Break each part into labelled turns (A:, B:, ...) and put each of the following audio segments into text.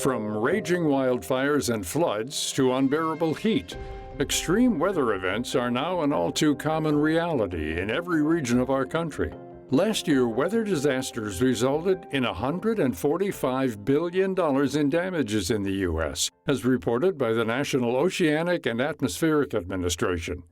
A: From raging wildfires and floods to unbearable heat, extreme weather events are now an all too common reality in every region of our country. Last year, weather disasters resulted in $145 billion in damages in the U.S., as reported by the National Oceanic and Atmospheric Administration.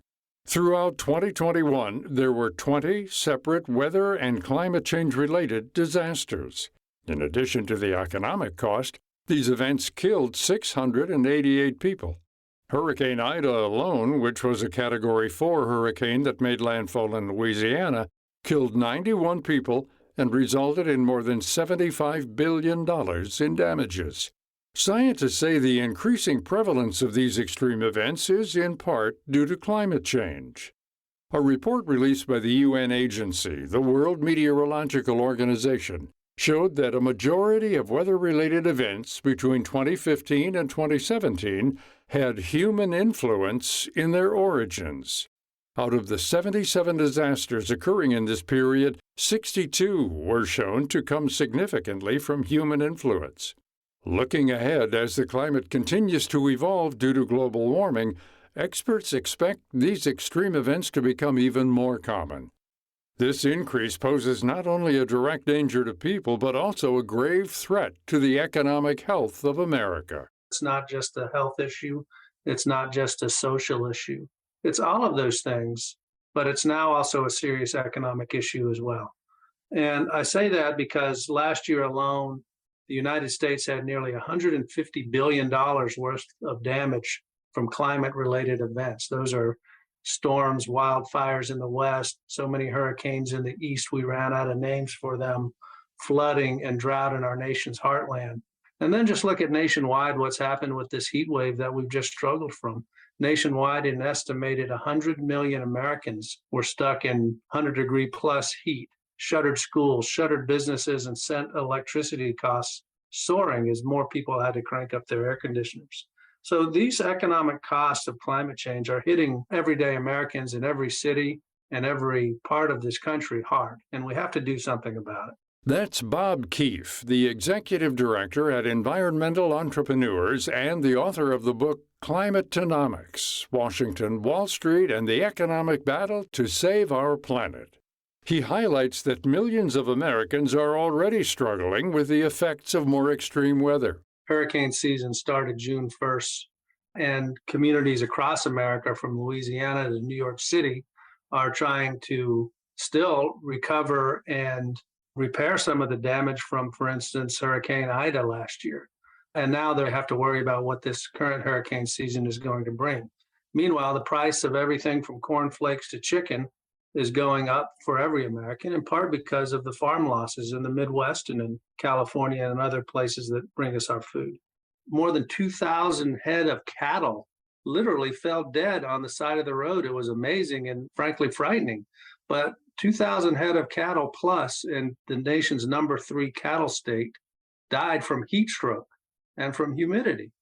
A: Throughout 2021, there were 20 separate weather and climate change-related disasters. In addition to the economic cost, these events killed 688 people. Hurricane Ida alone, which was a Category 4 hurricane that made landfall in Louisiana, killed 91 people and resulted in more than $75 billion in damages. Scientists say the increasing prevalence of these extreme events is in part due to climate change. A report released by the UN agency, the World Meteorological Organization, showed that a majority of weather-related events between 2015 and 2017 had human influence in their origins. Out of the 77 disasters occurring in this period, 62 were shown to come significantly from human influence. Looking ahead, as the climate continues to evolve due to global warming, experts expect these extreme events to become even more common. This increase poses not only a direct danger to people, but also a grave threat to the economic health of America.
B: It's not just a health issue. It's not just a social issue. It's all of those things, but it's now also a serious economic issue as well. And I say that because last year alone, the United States had nearly $150 billion worth of damage from climate-related events. Those are storms, wildfires in the west, so many hurricanes in the east, we ran out of names for them, flooding and drought in our nation's heartland. And then just look at nationwide what's happened with this heat wave that we've just struggled from. Nationwide, an estimated 100 million Americans were stuck in 100-degree plus heat, shuttered schools, shuttered businesses, and sent electricity costs soaring as more people had to crank up their air conditioners. So these economic costs of climate change are hitting everyday Americans in every city and every part of this country hard, and we have to do something about it.
A: That's Bob Keefe, the executive director at Environmental Entrepreneurs and the author of the book Climate-Tonomics: Washington, Wall Street, and the Economic Battle to Save Our Planet. He highlights that millions of Americans are already struggling with the effects of more extreme weather.
B: Hurricane season started June 1st, and communities across America, from Louisiana to New York City, are trying to still recover and repair some of the damage from, for instance, Hurricane Ida last year. And now they have to worry about what this current hurricane season is going to bring. Meanwhile, the price of everything from cornflakes to chicken is going up for every American, in part because of the farm losses in the Midwest and in California and other places that bring us our food. More than 2,000 head of cattle literally fell dead on the side of the road. It was amazing and frankly frightening. But 2,000 head of cattle plus in the nation's number 3 cattle state died from heat stroke and from humidity.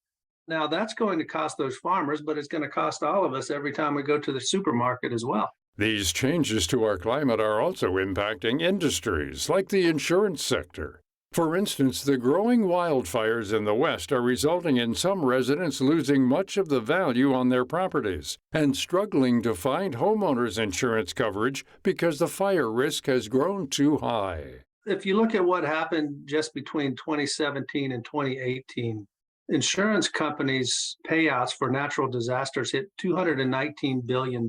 B: Now that's going to cost those farmers, but it's going to cost all of us every time we go to the supermarket as well.
A: These changes to our climate are also impacting industries like the insurance sector. For instance, the growing wildfires in the West are resulting in some residents losing much of the value on their properties and struggling to find homeowners insurance coverage because the fire risk has grown too high.
B: If you look at what happened just between 2017 and 2018, insurance companies' payouts for natural disasters hit $219 billion.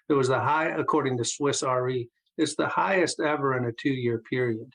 B: It was the high, according to Swiss Re, it's the highest ever in a 2-year period.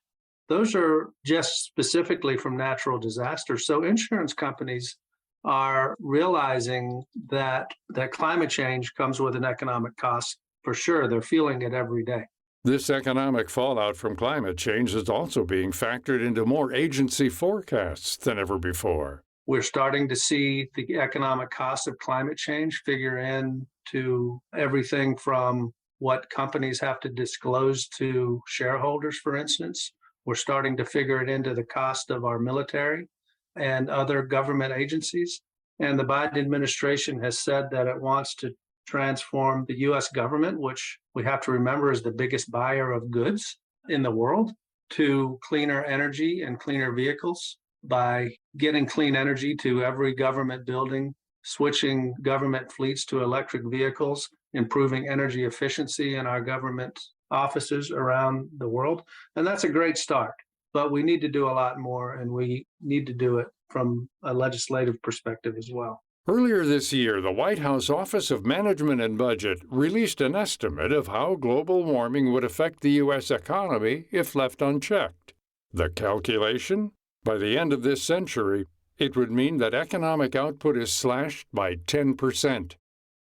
B: Those are just specifically from natural disasters. So insurance companies are realizing that climate change comes with an economic cost. For sure, they're feeling it every day.
A: This economic fallout from climate change is also being factored into more agency forecasts than ever before.
B: We're starting to see the economic cost of climate change figure into everything from what companies have to disclose to shareholders, for instance. We're starting to figure it into the cost of our military and other government agencies. And the Biden administration has said that it wants to transform the U.S. government, which we have to remember is the biggest buyer of goods in the world, to cleaner energy and cleaner vehicles by getting clean energy to every government building, switching government fleets to electric vehicles, improving energy efficiency in our government offices around the world. And that's a great start. But we need to do a lot more, and we need to do it from a legislative perspective as well.
A: Earlier this year, the White House Office of Management and Budget released an estimate of how global warming would affect the U.S. economy if left unchecked. The calculation? By the end of this century, it would mean that economic output is slashed by 10%,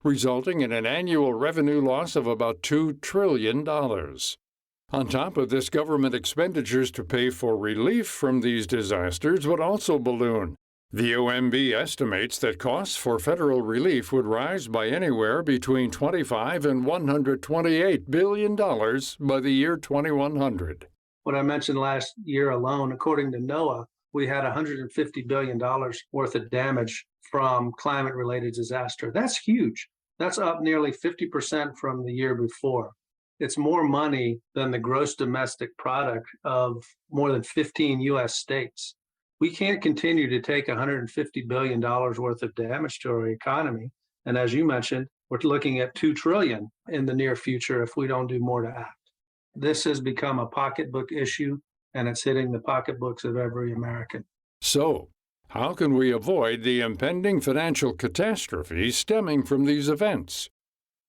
A: resulting in an annual revenue loss of about $2 trillion. On top of this, government expenditures to pay for relief from these disasters would also balloon. The OMB estimates that costs for federal relief would rise by anywhere between $25 and $128 billion by the year 2100.
B: What I mentioned last year alone, according to NOAA, we had $150 billion worth of damage from climate-related disaster. That's huge. That's up nearly 50% from the year before. It's more money than the gross domestic product of more than 15 U.S. states. We can't continue to take $150 billion worth of damage to our economy. And as you mentioned, we're looking at $2 trillion in the near future if we don't do more to act. This has become a pocketbook issue, and it's hitting the pocketbooks of every American.
A: So, how can we avoid the impending financial catastrophe stemming from these events?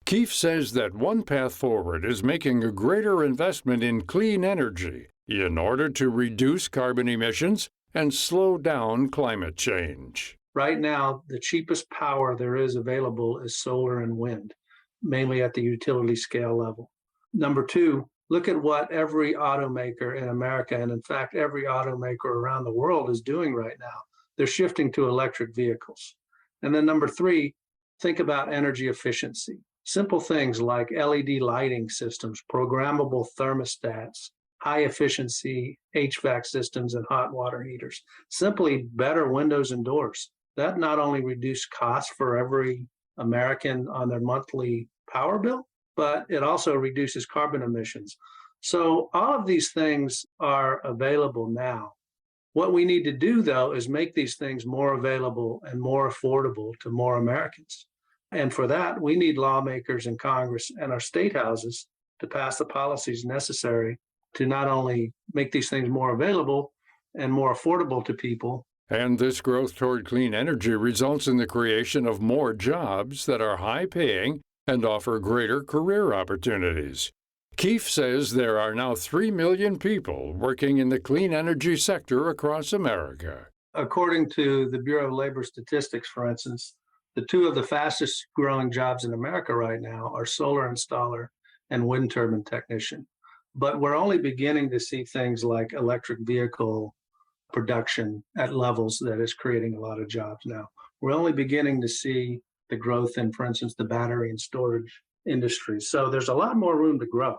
A: Keefe says that one path forward is making a greater investment in clean energy in order to reduce carbon emissions and slow down climate change.
B: Right now, the cheapest power there is available is solar and wind, mainly at the utility scale level. Number two, look at what every automaker in America, and in fact, every automaker around the world is doing right now. They're shifting to electric vehicles. And then number three, think about energy efficiency. Simple things like LED lighting systems, programmable thermostats, high efficiency HVAC systems, and hot water heaters. Simply better windows and doors. That not only reduces costs for every American on their monthly power bill, but it also reduces carbon emissions. So all of these things are available now. What we need to do, though, is make these things more available and more affordable to more Americans. And for that, we need lawmakers in Congress and our state houses to pass the policies necessary to not only make these things more available and more affordable to people.
A: And this growth toward clean energy results in the creation of more jobs that are high-paying and offer greater career opportunities. Keefe says there are now 3 million people working in the clean energy sector across America.
B: According to the Bureau of Labor Statistics, for instance, the two of the fastest growing jobs in America right now are solar installer and wind turbine technician. But we're only beginning to see things like electric vehicle production at levels that is creating a lot of jobs now. We're only beginning to see the growth in, for instance, the battery and storage industry. So there's a lot more room to grow.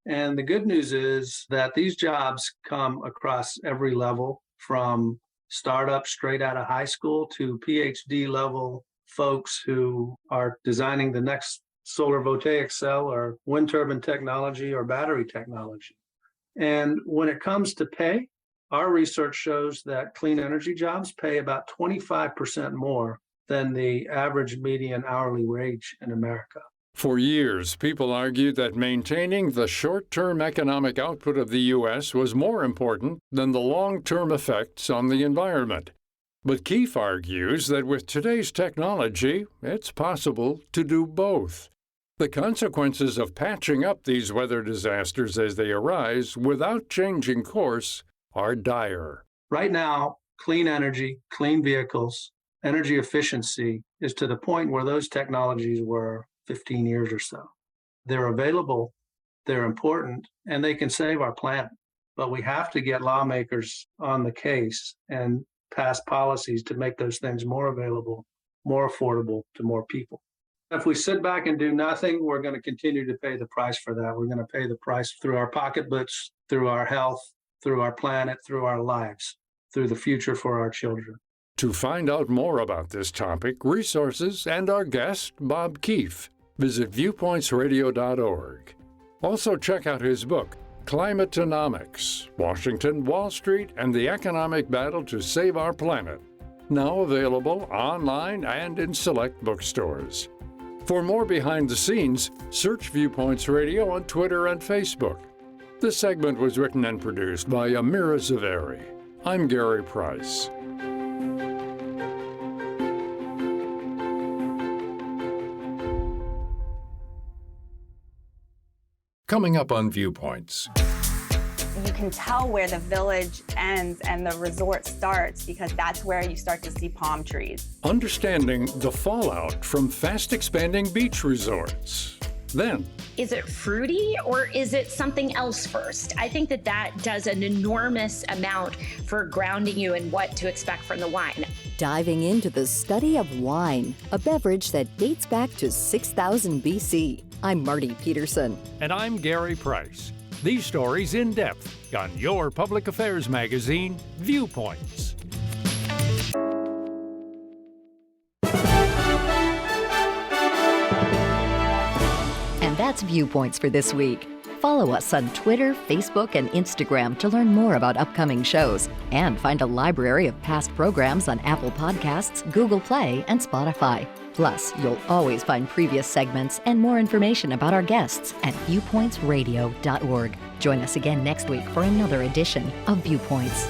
B: And the good news is that these jobs come across every level, from startups straight out of high school to PhD level folks who are designing the next solar voltaic cell or wind turbine technology or battery technology. And when it comes to pay, our research shows that clean energy jobs pay about 25% more than the average median hourly wage in America.
A: For years, people argued that maintaining the short-term economic output of the U.S. was more important than the long-term effects on the environment. But Keefe argues that with today's technology, it's possible to do both. The consequences of patching up these weather disasters as they arise without changing course are dire.
B: Right now, clean energy, clean vehicles, energy efficiency is to the point where those technologies were 15 years or so. They're available, they're important, and they can save our planet. But we have to get lawmakers on the case and pass policies to make those things more available, more affordable to more people. If we sit back and do nothing, we're going to continue to pay the price for that. We're going to pay the price through our pocketbooks, through our health, through our planet, through our lives, through the future for our children.
A: To find out more about this topic, resources, and our guest, Bob Keefe, visit viewpointsradio.org. Also check out his book, Climatonomics: Washington, Wall Street, and the Economic Battle to Save Our Planet, now available online and in select bookstores. For more behind the scenes, search Viewpoints Radio on Twitter and Facebook. This segment was written and produced by Amira Zaveri. I'm Gary Price. Coming up on Viewpoints.
C: You can tell where the village ends and the resort starts because that's where you start to see palm trees.
A: Understanding the fallout from fast-expanding beach resorts. Then,
D: is it fruity or is it something else first? I think that does an enormous amount for grounding you in what to expect from the wine.
E: Diving into the study of wine, a beverage that dates back to 6000 BC. I'm Marty Peterson.
A: and I'm Gary Price. These stories in depth on your public affairs magazine, Viewpoints.
E: And that's Viewpoints for this week. Follow us on Twitter, Facebook, and Instagram to learn more about upcoming shows and find a library of past programs on Apple Podcasts, Google Play, and Spotify. Plus, you'll always find previous segments and more information about our guests at viewpointsradio.org. Join us again next week for another edition of Viewpoints.